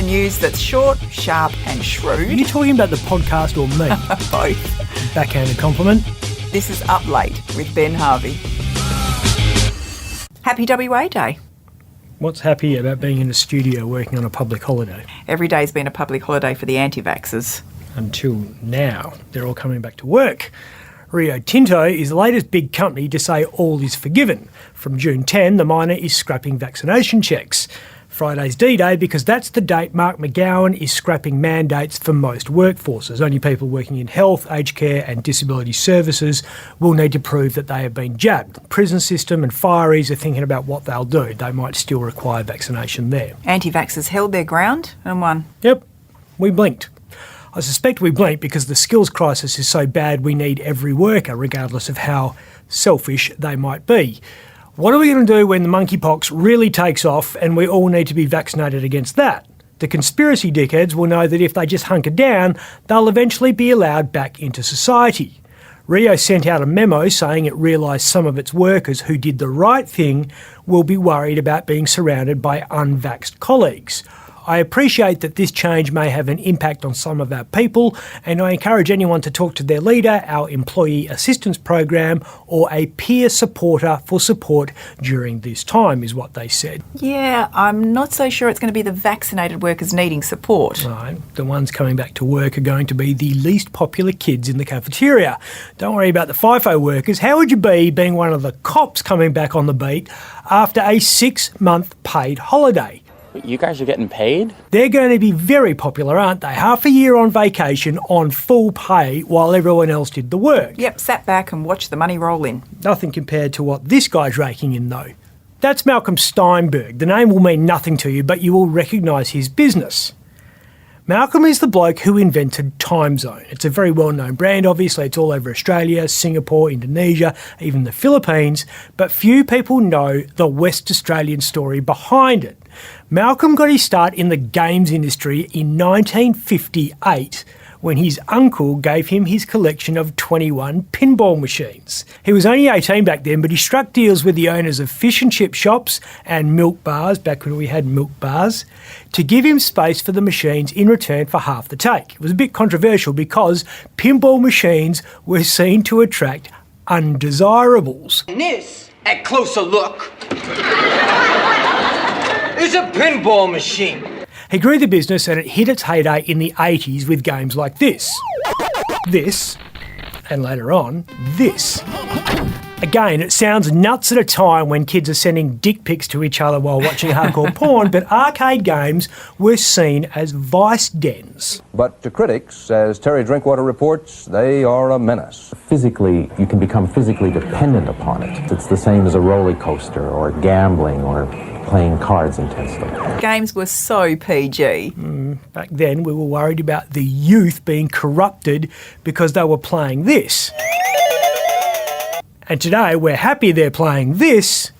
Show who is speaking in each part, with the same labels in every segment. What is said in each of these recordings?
Speaker 1: the news that's short, sharp and shrewd.
Speaker 2: Are you talking about the podcast or me?
Speaker 1: Both.
Speaker 2: Backhanded compliment.
Speaker 1: This is Up Late with Ben Harvey. Happy WA Day.
Speaker 2: What's happy about being in a studio working on a public holiday?
Speaker 1: Every day's been a public holiday for the anti-vaxxers.
Speaker 2: Until now. They're all coming back to work. Rio Tinto is the latest big company to say all is forgiven. From June 10, the miner is scrapping vaccination checks. Friday's D-Day because that's the date Mark McGowan is scrapping mandates for most workforces. Only people working in health, aged care and disability services will need to prove that they have been jabbed. The prison system and fireys are thinking about what they'll do. They might still require vaccination there.
Speaker 1: Anti-vaxxers held their ground and won.
Speaker 2: Yep, we blinked. I suspect we blinked because the skills crisis is so bad we need every worker, regardless of how selfish they might be. What are we going to do when the monkeypox really takes off and we all need to be vaccinated against that? The conspiracy dickheads will know that if they just hunker down, they'll eventually be allowed back into society. Rio sent out a memo saying it realised some of its workers who did the right thing will be worried about being surrounded by unvaxxed colleagues. I appreciate that this change may have an impact on some of our people, and I encourage anyone to talk to their leader, our employee assistance program, or a peer supporter for support during this time, is what they said.
Speaker 1: Yeah, I'm not so sure it's going to be the vaccinated workers needing support.
Speaker 2: Right. The ones coming back to work are going to be the least popular kids in the cafeteria. Don't worry about the FIFO workers. How would you be being one of the cops coming back on the beat after a 6-month paid holiday?
Speaker 3: You guys are getting paid?
Speaker 2: They're going to be very popular, aren't they? Half a year on vacation on full pay while everyone else did the work.
Speaker 1: Yep, sat back and watched the money roll in.
Speaker 2: Nothing compared to what this guy's raking in, though. That's Malcolm Steinberg. The name will mean nothing to you, but you will recognise his business. Malcolm is the bloke who invented Timezone. It's a very well-known brand, obviously. It's all over Australia, Singapore, Indonesia, even the Philippines, but few people know the West Australian story behind it. Malcolm got his start in the games industry in 1958 when his uncle gave him his collection of 21 pinball machines. He was only 18 back then, but he struck deals with the owners of fish and chip shops and milk bars, back when we had milk bars, to give him space for the machines in return for half the take. It was a bit controversial because pinball machines were seen to attract undesirables.
Speaker 4: And this, at closer look, is a pinball machine.
Speaker 2: He grew the business and it hit its heyday in the 80s with games like this, and later on, this. Again, it sounds nuts at a time when kids are sending dick pics to each other while watching hardcore porn, but arcade games were seen as vice dens.
Speaker 5: But to critics, as Terry Drinkwater reports, they are a menace.
Speaker 6: Physically, you can become physically dependent upon it. It's the same as a roller coaster or gambling or playing cards intensely.
Speaker 1: Games were so PG.
Speaker 2: Back then, we were worried about the youth being corrupted because they were playing this. And today, we're happy they're playing this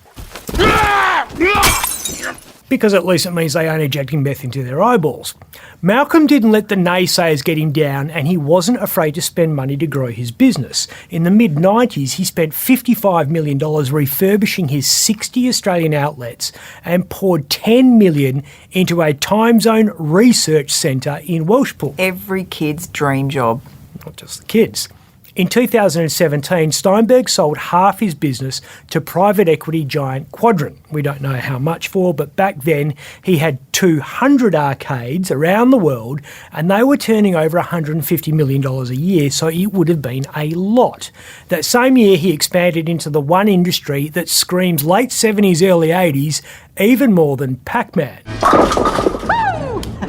Speaker 2: because at least it means they aren't injecting meth into their eyeballs. Malcolm didn't let the naysayers get him down, and he wasn't afraid to spend money to grow his business. In the mid-90s, he spent $55 million refurbishing his 60 Australian outlets and poured $10 million into a Timezone research centre in Welshpool.
Speaker 1: Every kid's dream job.
Speaker 2: Not just the kids. In 2017, Steinberg sold half his business to private equity giant Quadrant. We don't know how much for, but back then he had 200 arcades around the world and they were turning over $150 million a year, so it would have been a lot. That same year he expanded into the one industry that screams late 70s, early 80s, even more than Pac-Man.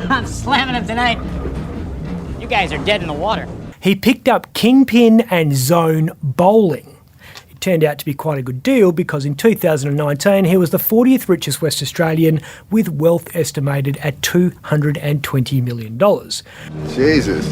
Speaker 7: I'm slamming him tonight. You guys are dead in the water.
Speaker 2: He picked up Kingpin and Zone Bowling. It turned out to be quite a good deal because in 2019 he was the 40th richest West Australian with wealth estimated at $220 million.
Speaker 8: Jesus.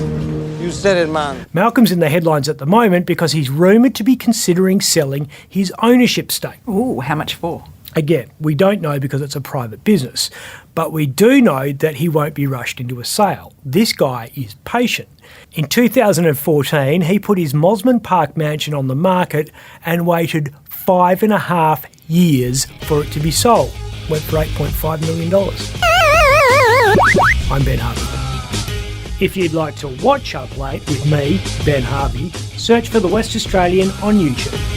Speaker 4: You said it, man.
Speaker 2: Malcolm's in the headlines at the moment because he's rumoured to be considering selling his ownership stake.
Speaker 1: Ooh, how much for?
Speaker 2: Again, we don't know because it's a private business, but we do know that he won't be rushed into a sale. This guy is patient. In 2014, he put his Mosman Park mansion on the market and waited 5.5 years for it to be sold. Went for $8.5 million. I'm Ben Harvey. If you'd like to watch Up Late with me, Ben Harvey, search for The West Australian on YouTube.